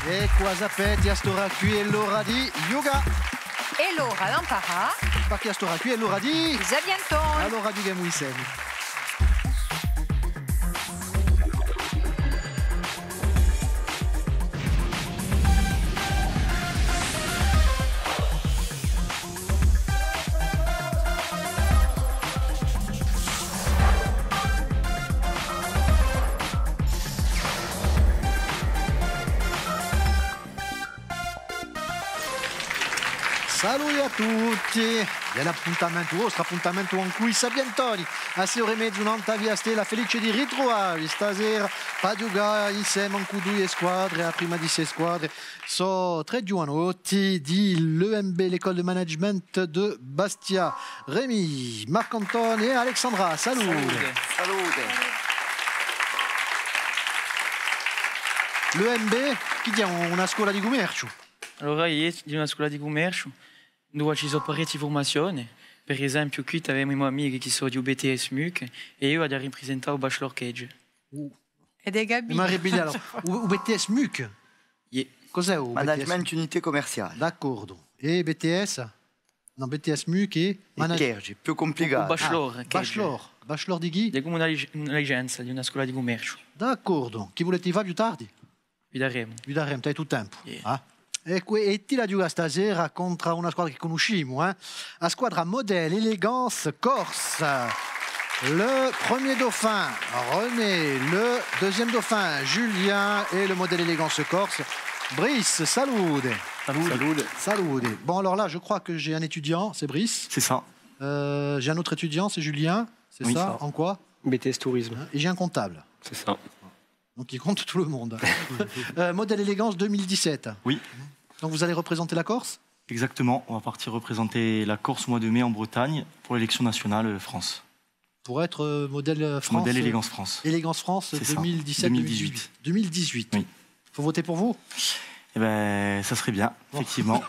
E qua sapete, a stora qui è l'ora di yoga. E l'ora l'Ampara. Perché a stora qui è l'ora di... Zabianton. Allora di Gamuisen. Saluti a tutti, dell'appuntamento, vostro appuntamento con cui Sabiantoni a 6h30 un'altra via Stella, felice di ritrovarvi stasera per giocare insieme con due squadre, a prima di 6 squadre, sono 3 giovanotti di l'EMB, l'école de management de Bastia, Rémi, Marc-Antoine e Alexandra, salute. Salute. L'EMB, chi diamo una scuola di commercio? Allora, io di una scuola di commercio, dove ci sono parecchie formazioni. Per esempio, qui abbiamo i miei amici che sono di BTS MUC e io ho rappresentato il Bachelor Cage. E dei Gabi. Ma allora, BTS MUC? Yeah. Cos'è un Management unité commerciale. D'accordo. E BTS? No, BTS MUC e... Cage, più complicato. Bachelor Cage. Bachelor di chi? È come un'agenzia di una scuola di commercio. D'accordo. Chi volete fare più tardi? Vi daremo. Vi daremo, hai tutto tempo. Yeah. Ah? E ti la gioca stasera contro una squadra che conosciamo, la squadra Modèle Élégance Corse. Le premier dauphin, René, le deuxième dauphin, Julien, et le Modèle Élégance Corse, Brice. Salute. Salute. Salute. Bon, alors là, je crois que j'ai un étudiant, c'est Brice. C'est ça. J'ai un autre étudiant, c'est Julien. C'est Oui, ça. ça. En quoi? BTS Tourisme. Et j'ai un comptable. C'est ça. Donc il compte tout le monde. Modèle Élégance 2017. Oui. Donc vous allez représenter la Corse? Exactement. On va partir représenter la Corse au mois de mai en Bretagne pour l'élection nationale France. Pour être modèle France. Modèle Élégance France. Élégance France 2017-2018. 2018. Oui. Faut voter pour vous? Eh ben, ça serait bien, effectivement.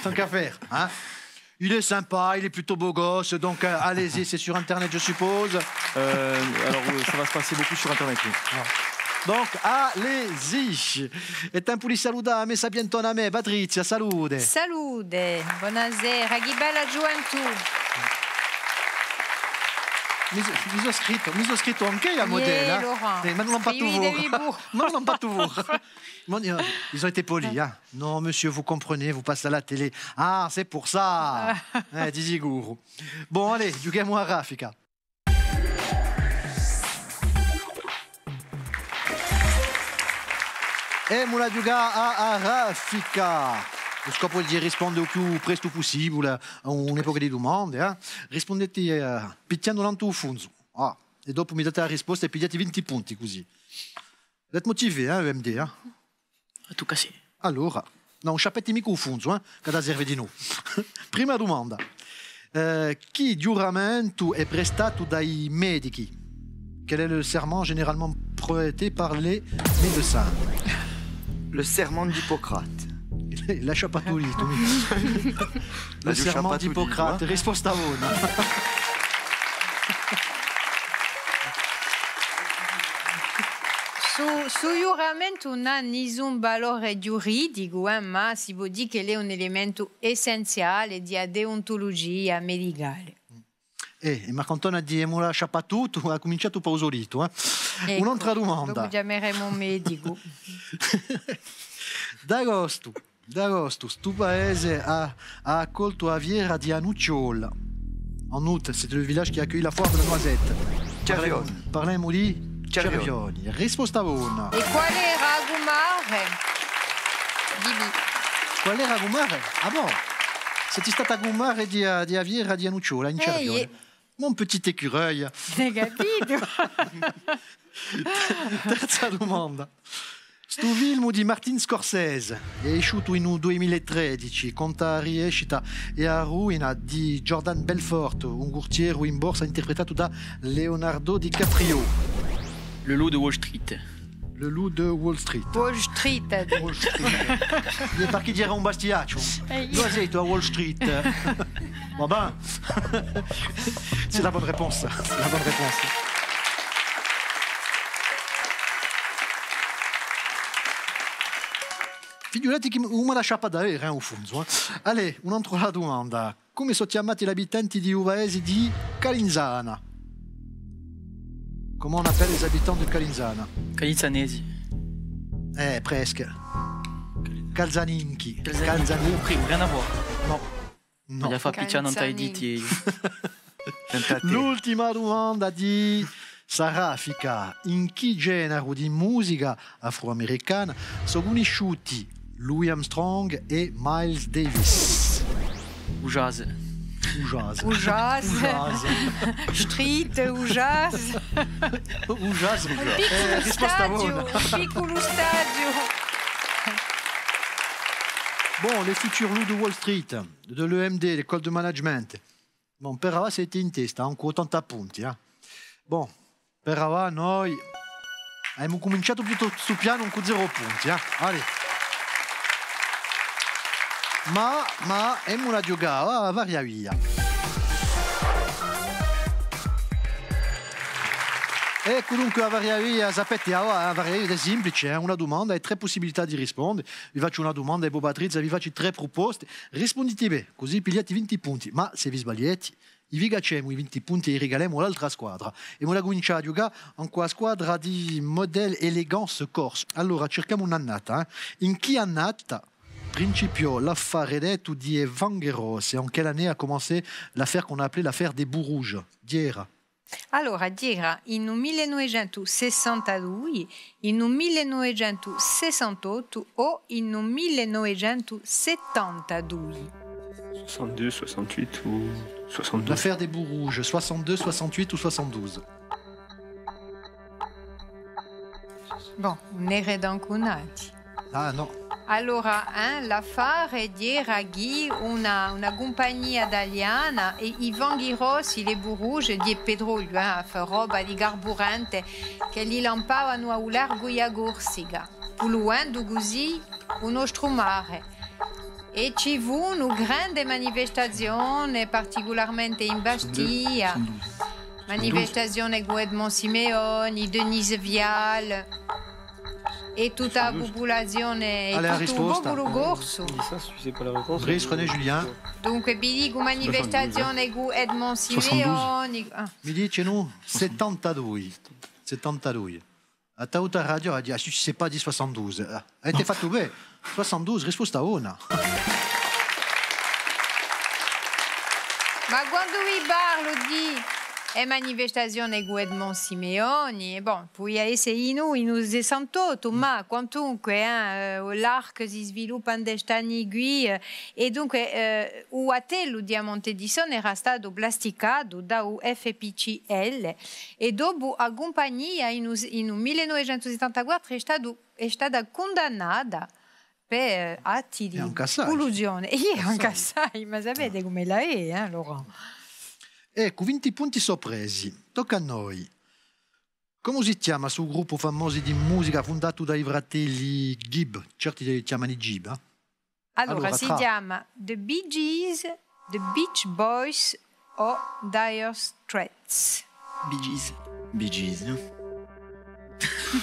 Tant qu'à faire. Hein, il est sympa, il est plutôt beau gosse, donc allez-y, c'est sur Internet, je suppose. Ça va se passer beaucoup sur Internet. Oui. Donc, allez-y. E tempo di salutare a me Sabiantone, a me Patrizia, salute. Salute. Buonasera. Che bella gioventù. Mi sono scritto anche a modèle. Mais non pas toujours. Non, pas toujours. Ils ont été polis. Hein. Non, monsieur, vous comprenez, vous passez à la télé. Ah, c'est pour ça. Disigouro. Bon, allez, giochiamo a raffica. E la giocare a raffica. Lo scopo è di rispondere il più presto possibile a un'epoca di domande. Rispondete picchiando l'anto funzo. E dopo mi date la risposta e pigliate 20 punti così. Siete motivati, EMD? A tu casi. Allora, non sciappate mica il funzo, che da serve di noi. Prima domanda. Chi giuramento è prestato dai medici? Quel est le serment généralement prêté par les médecins? Le serment d'Hippocrate. Lascia patulito. Le serment d'Hippocrate. Risposta buona. Su giuramento non ha nessun valore giuridico, ma si può dire che è un elemento essenziale di deontologia medicale. E Marc-Antoine ha detto la sciapatuto, ha cominciato pausolito. Ecco, un'altra domanda. Dopo chiameremo un medico. D'Agosto, sto paese ha accolto la fiera di Anucciola. En août, c'était le village qui a accueilli la foire de la noisette. Cervioni. Parliamo di Cervioni. Risposta buona. E qual era Gumare? Bibi. Qual era Gumare? Ah bon? Sei stata a Gumare di Aviera di Anucciola in Cervioni. Mon petit écureuil. Hai capito? Terza domanda. Sto film di Martin Scorsese è uscito in 2013, conta riescita e a ruina di Jordan Belfort, un gurtiero in borsa interpretato da Leonardo DiCaprio. Le loup de Wall Street. Le loup de Wall Street. Wall Street. Wall Street. Il est parti dire un bastiaccio. Dove sei tu a Wall Street? Va ben. C'est la bonne réponse. C'est la bonne réponse. Figurati che una lascia pas d'aria, au fondo. Allez, un'altra domanda. Come sono chiamati gli abitanti di Uvaesi di Calinzana? Comment on appelle les habitants de Calinzana? Calizanesi. Presque. Calzaninchi. Oh, primo, rien à voir. No. No. Gli ha fatto picciare non tai diti. L'ultima domanda di Sarafika. In che genere di musica afroamericana sono conosciuti Louis Armstrong e Miles Davis? O jazz. O jazz. O jazz. O jazz. Street, o jazz. O jazz. Risposta buona. Un piccolo stadio. Bon, les futurs loups de Wall Street, de l'EMD, l'école de management. Bon, per ora siete in testa, ancora 80 punti. Bon, per ora noi abbiamo cominciato tutto sul piano con 0 punti. Allez. Ma abbiamo una giocata a varia via. Ecco dunque a varia via, sapete, a varia via è semplice, una domanda e 3 possibilità di rispondere. Vi faccio una domanda e voi Patrizia vi faccio 3 proposte. Rispondete bene, così pigliate 20 punti. Ma se vi sbagliate, vi gacciamo i 20 punti e regaliamo l'altra squadra. E noi la cominciamo a giocare con quella squadra di Model Elegance Corse. Allora, cerchiamo un'annata. In che annata principiò l'affare detto di Evangeros e en quelle année a commencé l'affaire qu'on a appelée l'affaire des bouts rouges? Diera. Allora, dirà in 1962, in 1968 o in 1972? 62, 68 ou 72? L'affaire des bouts rouges, 62, 68 ou 72? Bon, ne redanconati. Ah no. Allora, l'affare era che una compagnia italiana e i vanghi rossi, le buruge di petrolio, roba di carburante che li lampavano a largo e a Corsica, poluendo così il nostro mare. E ci fu una grande manifestazione, particolarmente in Bastia, manifestazione con Edmond Simeoni, Denise Vial. E tutta la popolazione e tutto un popolo corso. Brice, René, Julien. Dunque, vi dico manifestazione con Edmond Simeoni. Mi dice nous 72. 72. A tutta radio ha detto, si c'est pas di 72. Avete fatto bene. 72, risposta una. Ma quando vi parlo di manifestazione con Edmond Simeoni, bon, poi essere in 68, ma quantunque l'arc si sviluppa in questi anni e dunque il atello di Montedison era stato plasticato da UFPCL e dopo la compagnia in 1974 è stata condannata per atti di collusione. Io anche assai, ma sapete come la è, Laurent? Ecco, 20 punti sorpresi. Tocca a noi. Come si chiama sul gruppo famoso di musica fondato dai fratelli Gibb? Certi li chiamano Gibb. Allora si chiama The Bee Gees, The Beach Boys o Dire Straits. Bee Gees. Bee Gees.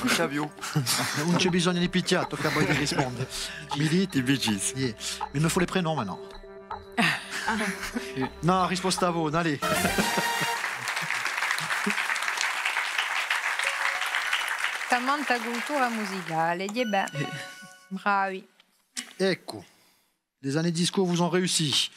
Octavio. Non c'è bisogno di picchiare, tocca a voi di rispondere. Mi dite? Bee Gees. Yeah. Mais il me faut les prénoms maintenant. No, risposta a voi, allez. Tanta cultura musicale, bravi. Ecco, les années disco vous ont réussi.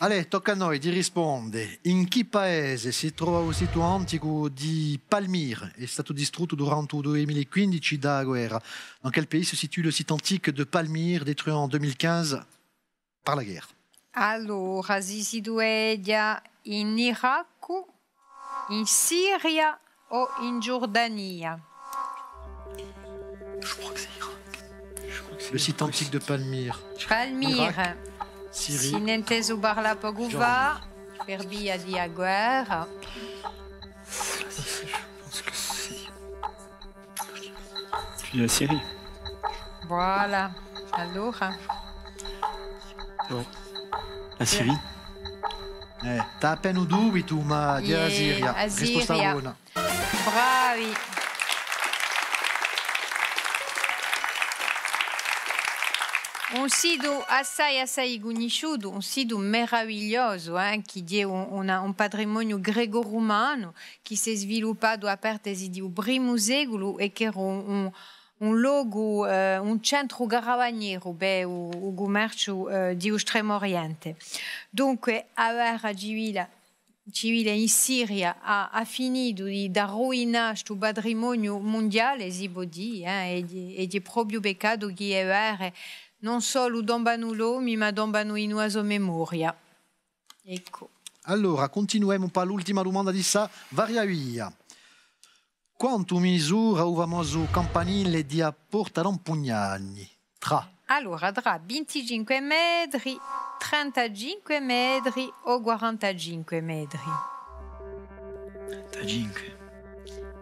Allez, tocca a noi di rispondere. In che paese si trova il sito antico di Palmyre? È stato distrutto durante il 2015 dalla guerra. Dans quel pays se situe le site antique de Palmyre, détruit en 2015 par la guerre? Allora, si situa in Iraq, in Siria o in Giordania? Je crois que c'est Irak. Le site antique de Palmyre. Palmyre. Irak, Syrie. Si n'inteso parla poco va, per via di guerra. Je pense que c'est. Puis la Syrie. Voilà. Allora. Non. La Syrie. T'as appena un dubito, ma di Yeah, Asiria. a Risposta Siria. buona. Bravi. Un sito assai conosciuto, un sito meraviglioso, che è un patrimonio greco-romano che si è sviluppato a partire del I secolo e che era un luogo, un centro caravaniero per il commercio di Estremo Oriente. Dunque, la guerra civile in Siria ha finito di arruinare questo patrimonio mondiale, si può dire, ed è proprio peccato che la guerra non solo tombano l'uomo, ma tombano in nostra memoria. Ecco. Allora, continuiamo un po' l'ultima domanda di sa varia via. Quanto misura il famoso campanile di Porta Rompugnani? Allora, tra 25 metri, 35 metri o 45 metri? 35.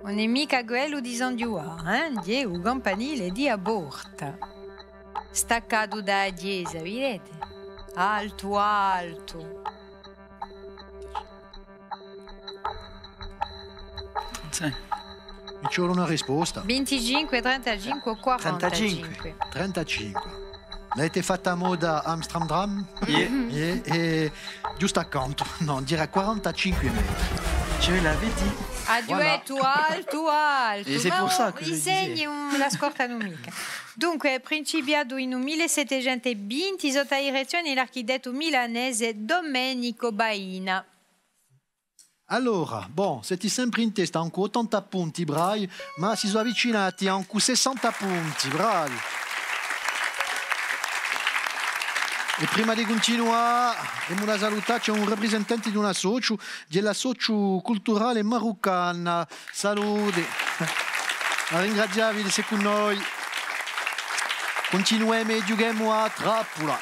Non è mica quello di San Giovanni, è il campanile di Porta. Staccato da chiesa, vedete? Alto, alto. Sì. Mi ci vuole una risposta. 25, 35 o 45? 35. L'avete fatta a moda Amsterdam? E giusto accanto. No, direi 45 metri. Je l'avais dit. Adduetto alto, alto. E c'est pour ça que je insegni la scorta nomica. Dunque, principiato in 1720 sotto la direzione dell'architetto milanese Domenico Baina. Allora, bon, siete sempre in testa, anche 80 punti, bravi, ma si sono avvicinati anche 60 punti, bravi. E prima di continuare, abbiamo una salutare, c'è un rappresentante di una socio, della socio culturale maroccana. Salute. La ringraziamo di essere con noi. Continuiamo e giochiamo a trappola.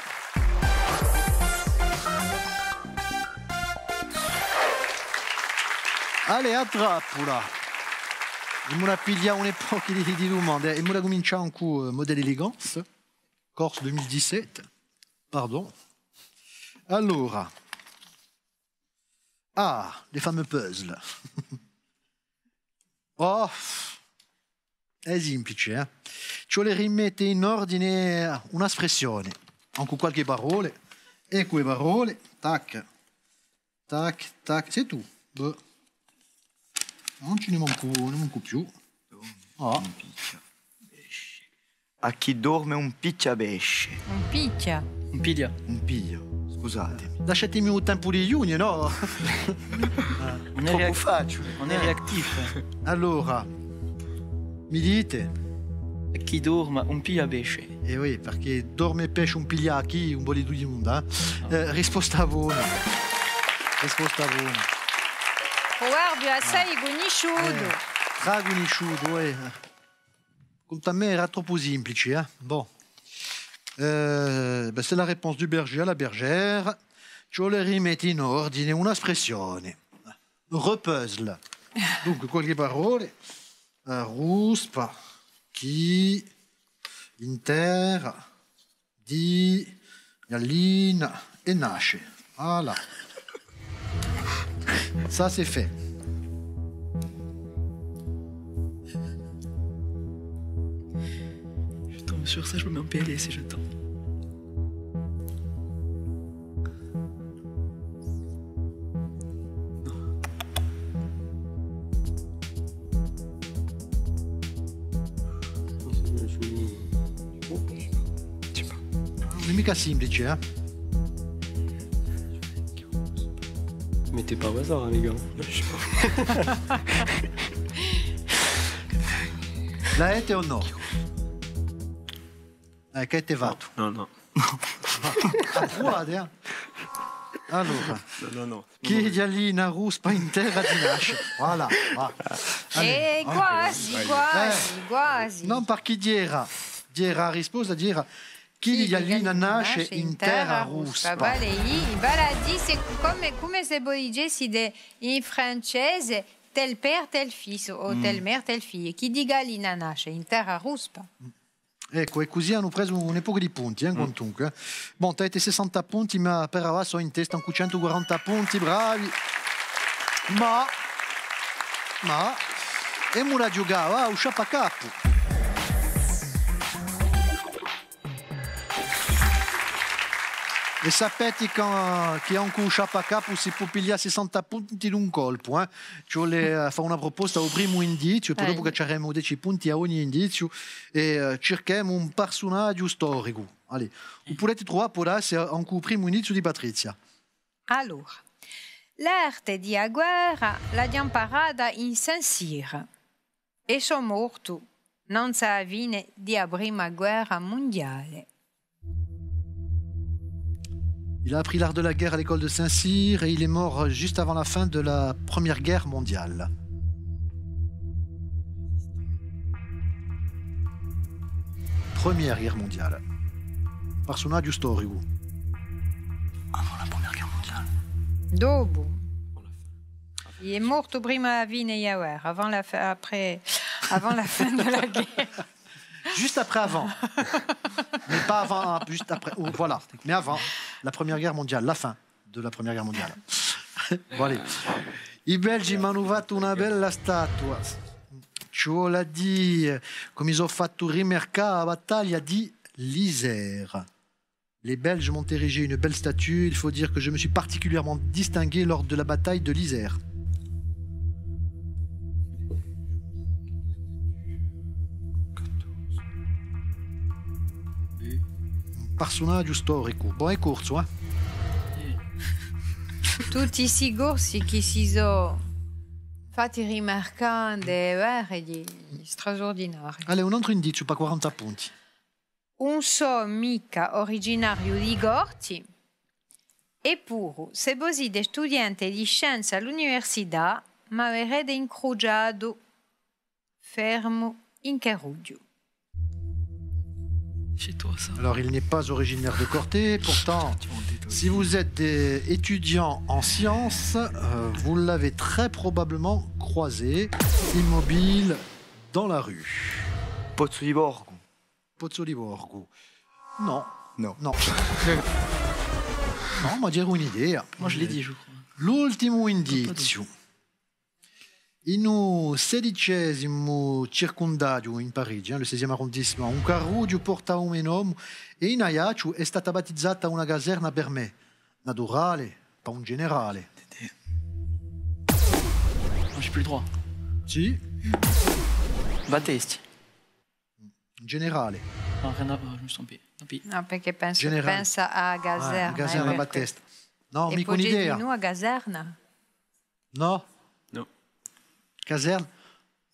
Allez, a trappola. Abbiamo pigliato un'epoca di domande. Abbiamo cominciato con Modèle Élégance, Corse 2017. Pardon. Allora. Ah, les fameux puzzle. Oh, è semplice, eh? Ci vuole rimettere in ordine un'espressione, anche qualche parola, e quelle parole, tac, tac, tac, c'est tout. Beh. Non ce ne manco più. Oh. A chi dorme un picciabesce. Un picchia. Un piglia. Un piglio, scusatemi. Lasciatemi un tempo di giugno, no? On est, on est réactif. Allora, mi dite? Chi dorme un piglia besce. Eh oui, perché dorme pesce un piglia chi, un po' di tutto il mondo. Risposta buona. Risposta buona. Proverbio assai conosciuto. Tra conosciuto, Quanto a me era troppo semplice, eh? Bon. C'est la réponse du berger à la bergère. Je le rimetti in ordine un'espressione. Repuzzle. Dunque, qualche parole. Ruspa, chi, inter, di, gallina e nasce. Voilà. Ça, c'est fait. Je tombe sur ça, je me mets en PLS et j'attends. Non è mica semplice, eh? Mettez pas au hasard, hein, les gars. Je sais pas. L'avete o no? Che avete fatto? Non. Provate, eh? Allora, Non. chi gallina ruspa in terra di nasce. Voilà. Va. Quasi. Non perché diera la risposta diera chi gallina nasce in terra ruspa. Vale, c'est come se voi diceste in francese tel père, tel fils, o tel mère, tel fille. Chi di gallina nasce in terra ruspa. Ecco, e così hanno preso un'epoca di punti, quantunque. Bon, avete 60 punti, ma per ora sono in testa con 140 punti, bravi. Ma, e mura giocava, usciva a capo. E sapete che anche un capo si può pigliare 60 punti in un colpo. Ci vuole fare una proposta al primo indizio, poi dopo che ci avremo 10 punti a ogni indizio e cerchiamo un personaggio storico. Allez, vous potete trovare può essere anche il primo indizio di Patrizia. Allora, l'arte di guerra l'abbiamo parata in San Siro e sono morto non sa fine della prima guerra mondiale. Il a appris l'art de la guerre à l'école de Saint-Cyr et il est mort juste avant la fin de la Première Guerre mondiale. Première Guerre mondiale. Personaggio storico. Avant la Première Guerre mondiale. Dopo. Il est morto prima fine della guerra, avant la fin de la guerre. Juste après avant. Mais pas avant, juste après. Oh, voilà. Mais avant la Première Guerre mondiale, la fin de la Première Guerre mondiale. Bon, allez. I belgi mi hanno fatto una bella statua. Ci vuole dire come ils ont fatto rimercare la battaglia di l'Isère. Les Belges m'ont érigé une belle statue. Il faut dire que je me suis particulièrement distingué lors de la bataille de l'Isère. Personaggio storico. Bon, è corso, eh? Tutti questi corsi che si sono fatti rimarcare straordinari. Allez, un altro indizio per 40 punti. Non so mica originario di Gorti, eppure, se così da studente di scienza all'università, mi avrei incrociato fermo in Caruggio. Chez toi, ça. Alors, il n'est pas originaire de Corté. Pourtant, si vous êtes étudiant en sciences, vous l'avez très probablement croisé, immobile, dans la rue. Pozzo di Borgo. Pozzo di Borgo. Non. No. Non. Non, ma dire un'idea. Moi, je l'ai dit, je crois. L'ultimo indizio. In un 16° circondario in Parigi, le 16e arrondissement, un carruggio porta un nome e in Ajaccio è stata battezzata una caserma per me, naturale, pas un generale. Moi, j'ai plus le droit. Sì, Battesti. un generale. Non, rien à voir, je me suis trompé. Tant pis. No, perché Generale. pensa a Gaserna. Caserma per Battesta. No, questo. E mica poi un'idea. di noi a Gaserna. No? No. Caserma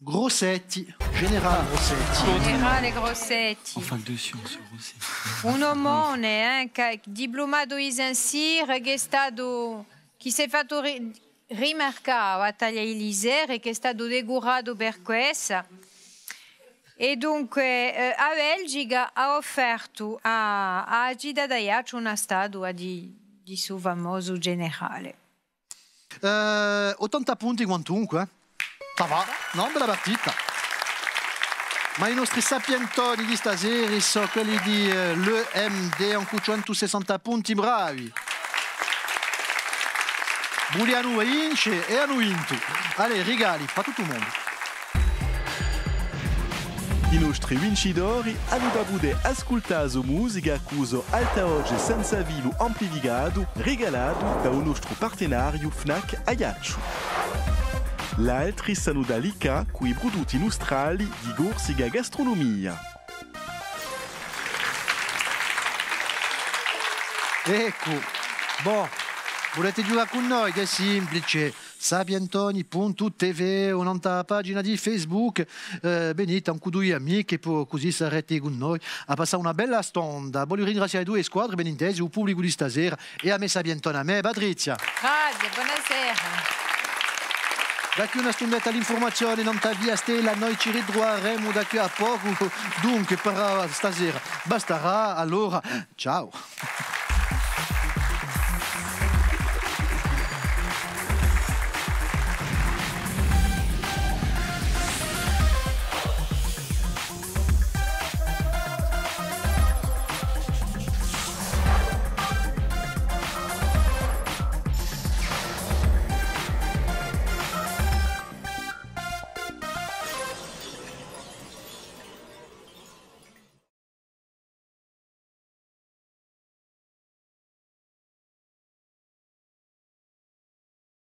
Grossetti, generale Grossetti. Generale Grossetti. En fac de sciences aussi. Un omone, diplomato in San Siro, che si è fatto rimarcare la battaglia di l'Isère e che è stato decorato per questa. E dunque a Belgica ha offerto a Gida D'Ajaccio una statua di suo famoso generale. 80 punti quantunque. Ça va, no? Bella partita. Ma i nostri sapientoni di stasera sono quelli di l'EMD, con 160 punti bravi. Buliano vince e hanno vinto. Allez, regali, per tutto il mondo. I nostri vincitori hanno avuto ascoltato musica cuso altaoggi senza vilo amplificato regalato da un nostro partenario Fnac Ajaccio. L'altri sono da Lica con i prodotti nostrali di Gorsiga Gastronomia. Ecco, boh, volete giocare con noi? Che è semplice. Sapientoni.tv o nella pagina di Facebook, venite con due amici e poi così sarete con noi a passare una bella stonda. Voglio ringraziare le due squadre ben intesi, il pubblico di stasera e a me Sapientoni, a me Patrizia. Grazie, buonasera. Da qui una stondetta all'informazione, non via Stella, noi ci ritroveremo da qui a poco, dunque per stasera basterà, allora ciao.